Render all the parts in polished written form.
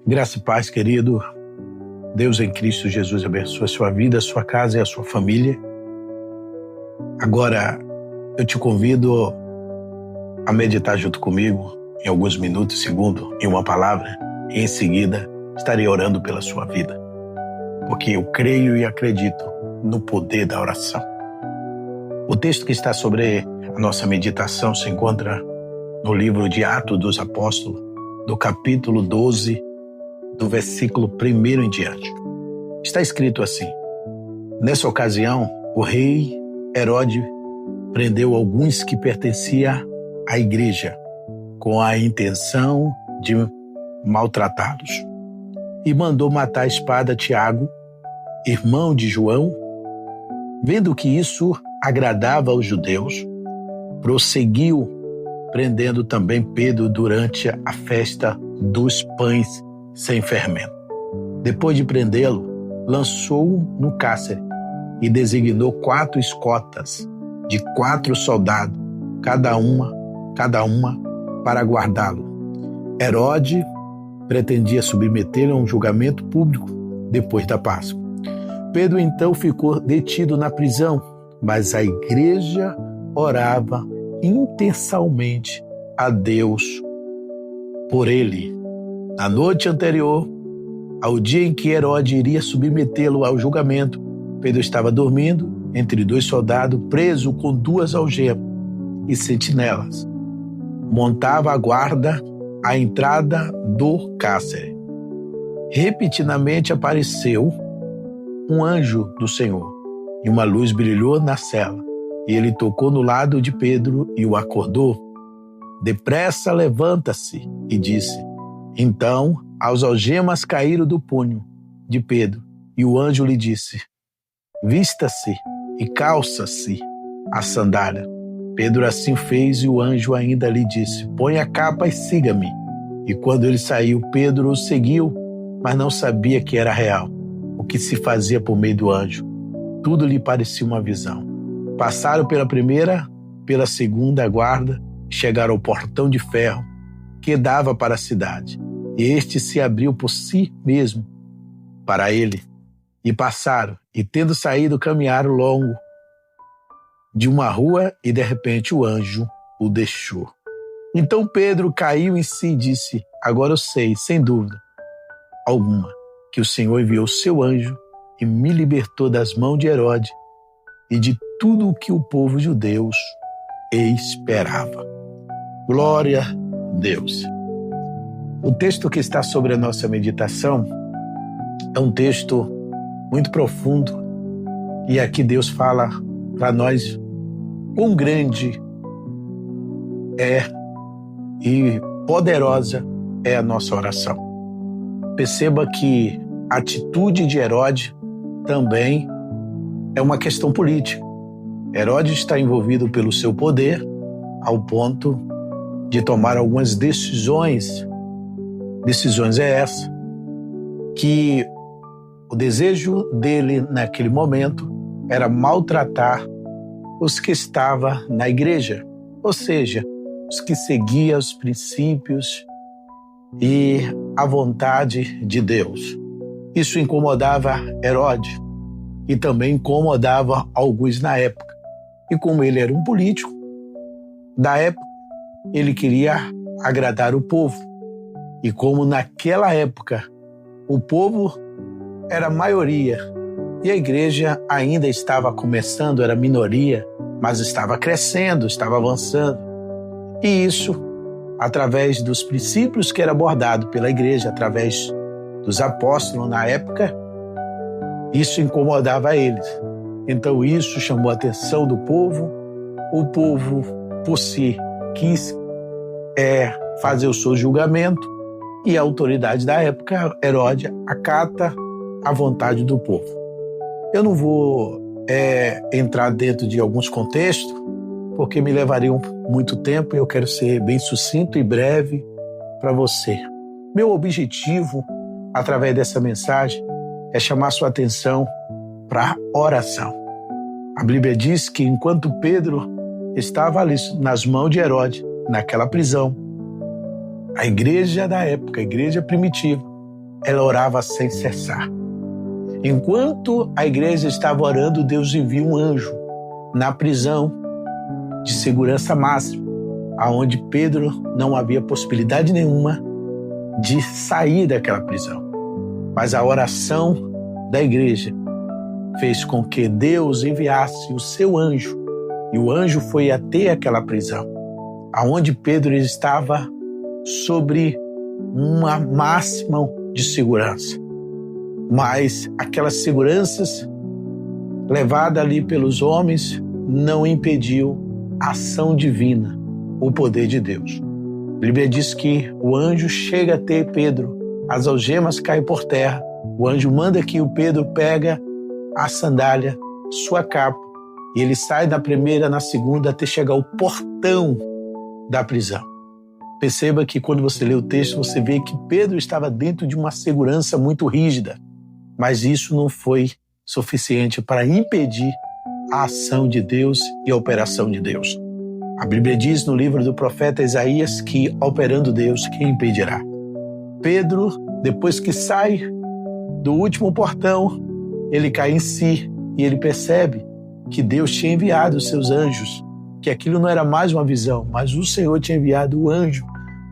Graça e paz, querido. Deus em Cristo Jesus abençoe a sua vida, a sua casa e a sua família. Agora, eu te convido a meditar junto comigo em alguns minutos, segundos, em uma palavra, e em seguida estarei orando pela sua vida, porque eu creio e acredito no poder da oração. O texto que está sobre a nossa meditação se encontra no livro de Atos dos Apóstolos, do capítulo 12, do versículo 1 em diante. Está escrito assim: nessa ocasião, o rei Herodes prendeu alguns que pertenciam à igreja, com a intenção de maltratá-los, e mandou matar a espada Tiago, irmão de João. Vendo que isso agradava aos judeus, prosseguiu prendendo também Pedro durante a festa dos pães sem fermento. Depois de prendê-lo, lançou-o no cárcere e designou 4 escotas de 4 soldados, cada uma para guardá-lo. Herodes pretendia submetê-lo a um julgamento público depois da Páscoa. Pedro então ficou detido na prisão, mas a igreja orava intensamente a Deus por ele. Na noite anterior ao dia em que Herodes iria submetê-lo ao julgamento, Pedro estava dormindo entre 2 soldados, preso com 2 algemas e sentinelas. Montava a guarda à entrada do cárcere. Repentinamente apareceu um anjo do Senhor, e uma luz brilhou na cela, e ele tocou no lado de Pedro e o acordou. Depressa levanta-se, e disse. Então, as algemas caíram do punho de Pedro, e o anjo lhe disse: vista-se e calça-se a sandália. Pedro assim fez, e o anjo ainda lhe disse: põe a capa e siga-me. E quando ele saiu, Pedro o seguiu, mas não sabia que era real o que se fazia por meio do anjo. Tudo lhe parecia uma visão. Passaram pela segunda guarda, chegaram ao portão de ferro que dava para a cidade. Este se abriu por si mesmo para ele. E passaram, e tendo saído, caminharam longo de uma rua, e de repente o anjo o deixou. Então Pedro caiu em si e disse: agora eu sei, sem dúvida alguma, que o Senhor enviou seu anjo e me libertou das mãos de Herodes e de tudo o que o povo judeu esperava. Glória a Deus. O texto que está sobre a nossa meditação é um texto muito profundo, e aqui Deus fala para nós quão grande é e poderosa é a nossa oração. Perceba que a atitude de Herodes também é uma questão política. Herodes está envolvido pelo seu poder ao ponto de tomar algumas decisões. Decisões é essa, que o desejo dele naquele momento era maltratar os que estavam na igreja, ou seja, os que seguiam os princípios e a vontade de Deus. Isso incomodava Herodes e também incomodava alguns na época. E como ele era um político da época, ele queria agradar o povo. E como naquela época o povo era a maioria e a igreja ainda estava começando, era minoria, mas estava crescendo, estava avançando. E isso, através dos princípios que era abordado pela igreja, através dos apóstolos na época, isso incomodava eles. Então isso chamou a atenção do povo. O povo, por si, quis fazer o seu julgamento, e a autoridade da época, Herodes, acata a vontade do povo. Eu não vou entrar dentro de alguns contextos, porque me levaria muito tempo, e eu quero ser bem sucinto e breve para você. Meu objetivo, através dessa mensagem, é chamar sua atenção para a oração. A Bíblia diz que enquanto Pedro estava ali nas mãos de Herodes, naquela prisão, a igreja da época, a igreja primitiva, ela orava sem cessar. Enquanto a igreja estava orando, Deus enviou um anjo na prisão de segurança máxima, aonde Pedro não havia possibilidade nenhuma de sair daquela prisão. Mas a oração da igreja fez com que Deus enviasse o seu anjo, e o anjo foi até aquela prisão, aonde Pedro estava sobre uma máxima de segurança. Mas aquelas seguranças levadas ali pelos homens não impediu a ação divina, o poder de Deus. A Bíblia diz que o anjo chega até Pedro, as algemas caem por terra, o anjo manda que o Pedro pega a sandália, sua capa, e ele sai da primeira na segunda até chegar ao portão da prisão. Perceba que quando você lê o texto, você vê que Pedro estava dentro de uma segurança muito rígida, mas isso não foi suficiente para impedir a ação de Deus e a operação de Deus. A Bíblia diz no livro do profeta Isaías que, operando Deus, quem impedirá? Pedro, depois que sai do último portão, ele cai em si e ele percebe que Deus tinha enviado os seus anjos, que aquilo não era mais uma visão, mas o Senhor tinha enviado o anjo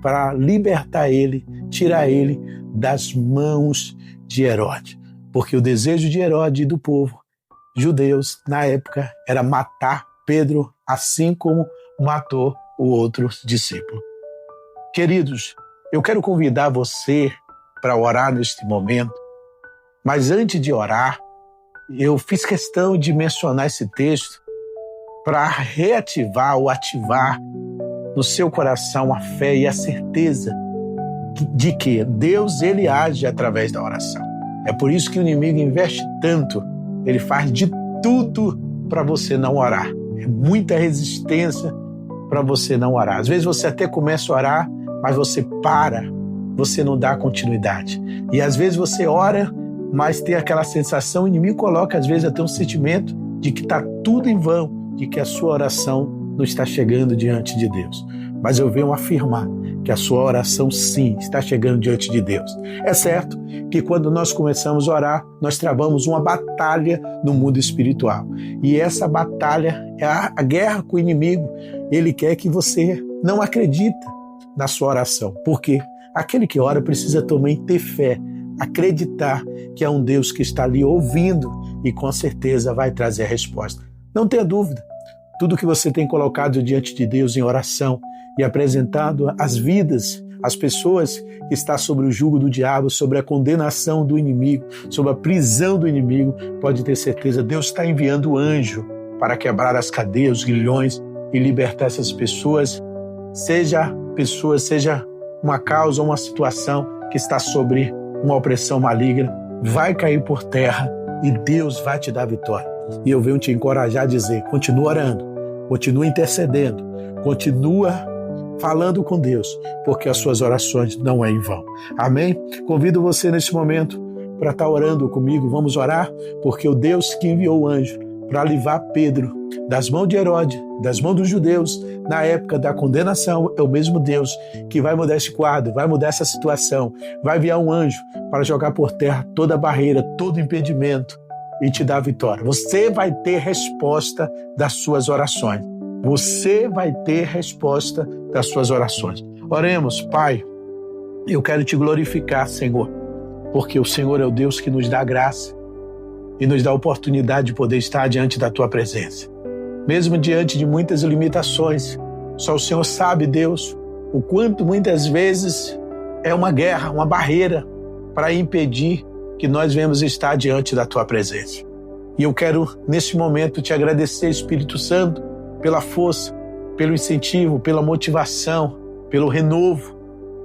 para libertar ele, tirar ele das mãos de Herodes. Porque o desejo de Herodes e do povo judeus, na época, era matar Pedro, assim como matou o outro discípulo. Queridos, eu quero convidar você para orar neste momento, mas antes de orar, eu fiz questão de mencionar esse texto para reativar ou ativar no seu coração a fé e a certeza de que Deus, ele age através da oração. É por isso que o inimigo investe tanto, ele faz de tudo para você não orar. É muita resistência para você não orar. Às vezes você até começa a orar, mas você para, você não dá continuidade. E às vezes você ora, mas tem aquela sensação, o inimigo coloca às vezes até um sentimento de que está tudo em vão, de que a sua oração não está chegando diante de Deus. Mas eu venho afirmar que a sua oração sim está chegando diante de Deus. É certo que quando nós começamos a orar, nós travamos uma batalha no mundo espiritual. E essa batalha é a guerra com o inimigo. Ele quer que você não acredite na sua oração. Por quê? Aquele que ora precisa também ter fé, acreditar que é um Deus que está ali ouvindo e com certeza vai trazer a resposta. Não tenha dúvida. Tudo que você tem colocado diante de Deus em oração e apresentado as vidas, as pessoas que estão sobre o jugo do diabo, sobre a condenação do inimigo, sobre a prisão do inimigo, pode ter certeza, Deus está enviando o anjo para quebrar as cadeias, os grilhões e libertar essas pessoas, seja uma causa ou uma situação que está sobre uma opressão maligna, vai cair por terra e Deus vai te dar vitória. E eu venho te encorajar a dizer, continua orando, continua intercedendo, continua falando com Deus, porque as suas orações não é em vão. Amém? Convido você nesse momento para estar orando comigo. Vamos orar, porque o Deus que enviou o anjo para livrar Pedro das mãos de Herodes, das mãos dos judeus, na época da condenação, é o mesmo Deus que vai mudar esse quadro, vai mudar essa situação, vai enviar um anjo para jogar por terra toda a barreira, todo impedimento e te dar a vitória. Você vai ter resposta das suas orações. Você vai ter resposta das suas orações. Oremos, Pai, eu quero te glorificar, Senhor, porque o Senhor é o Deus que nos dá graça e nos dá a oportunidade de poder estar diante da Tua presença. Mesmo diante de muitas limitações, só o Senhor sabe, Deus, o quanto muitas vezes é uma guerra, uma barreira para impedir que nós venhamos estar diante da Tua presença. E eu quero, nesse momento, te agradecer, Espírito Santo, pela força, pelo incentivo, pela motivação, pelo renovo,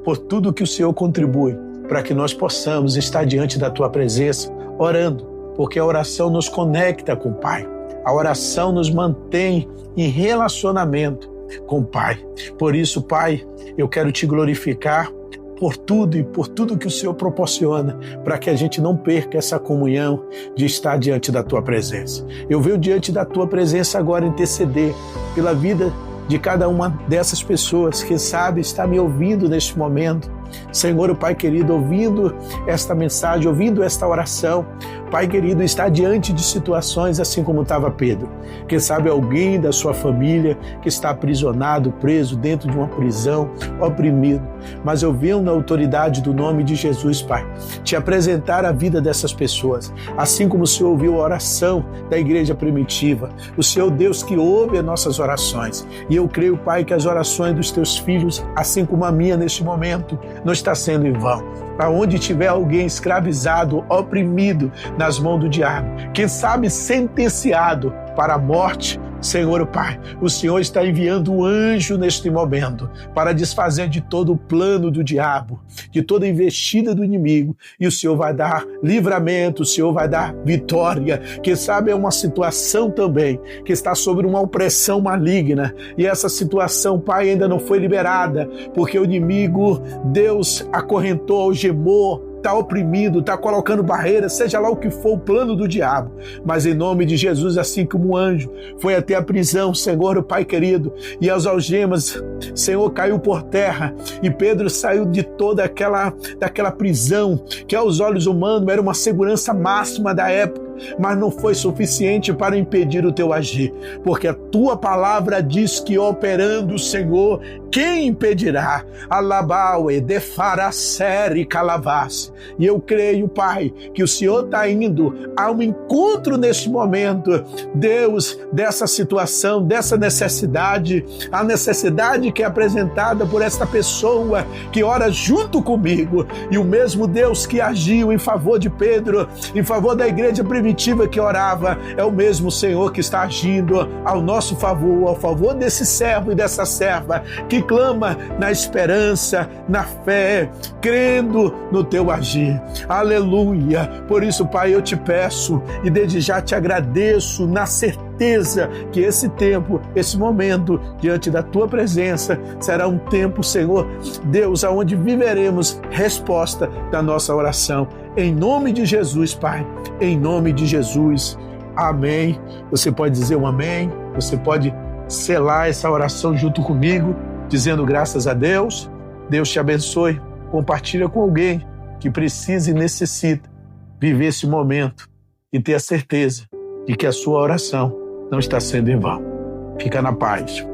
por tudo que o Senhor contribui para que nós possamos estar diante da Tua presença, orando, porque a oração nos conecta com o Pai. A oração nos mantém em relacionamento com o Pai. Por isso, Pai, eu quero te glorificar por tudo e por tudo que o Senhor proporciona para que a gente não perca essa comunhão de estar diante da Tua presença. Eu venho diante da Tua presença agora interceder pela vida de cada uma dessas pessoas que sabe está me ouvindo neste momento Senhor, o Pai querido, ouvindo esta mensagem, ouvindo esta oração, Pai querido, está diante de situações assim como estava Pedro. Quem sabe alguém da sua família que está aprisionado, preso dentro de uma prisão, oprimido. Mas eu venho na autoridade do nome de Jesus, Pai, te apresentar a vida dessas pessoas. Assim como o Senhor ouviu a oração da igreja primitiva, o Senhor Deus que ouve as nossas orações. E eu creio, Pai, que as orações dos teus filhos, assim como a minha neste momento, não está sendo em vão. Aonde tiver alguém escravizado, oprimido nas mãos do diabo, quem sabe sentenciado para a morte, Senhor Pai, o Senhor está enviando um anjo neste momento para desfazer de todo o plano do diabo, de toda a investida do inimigo, e o Senhor vai dar livramento, o Senhor vai dar vitória. Quem sabe é uma situação também que está sob uma opressão maligna, e essa situação, Pai, ainda não foi liberada, porque o inimigo, Deus, acorrentou, algemou, está oprimido, está colocando barreiras, seja lá o que for o plano do diabo. Mas em nome de Jesus, assim como um anjo foi até a prisão, Senhor, o Pai querido, e as algemas, Senhor, caiu por terra, e Pedro saiu de toda daquela prisão, que aos olhos humanos era uma segurança máxima da época, mas não foi suficiente para impedir o teu agir, porque a tua palavra diz que operando o Senhor, quem impedirá? Alabaue, defaracere, calavasse. E eu creio, Pai, que o Senhor está indo a um encontro neste momento, Deus, dessa situação, dessa necessidade, a necessidade que é apresentada por esta pessoa que ora junto comigo, e o mesmo Deus que agiu em favor de Pedro, em favor da igreja primitiva que orava, é o mesmo Senhor que está agindo ao nosso favor, ao favor desse servo e dessa serva que clama na esperança, na fé, crendo no teu agir. Aleluia! Por isso, Pai, eu te peço e desde já te agradeço na certeza que esse tempo, esse momento diante da tua presença será um tempo, Senhor Deus, aonde viveremos resposta da nossa oração. Em nome de Jesus, Pai, em nome de Jesus, amém. Você pode dizer um amém, você pode selar essa oração junto comigo, dizendo graças a Deus. Deus te abençoe. Compartilha com alguém que precisa e necessita viver esse momento e ter a certeza de que a sua oração não está sendo em vão. Fica na paz.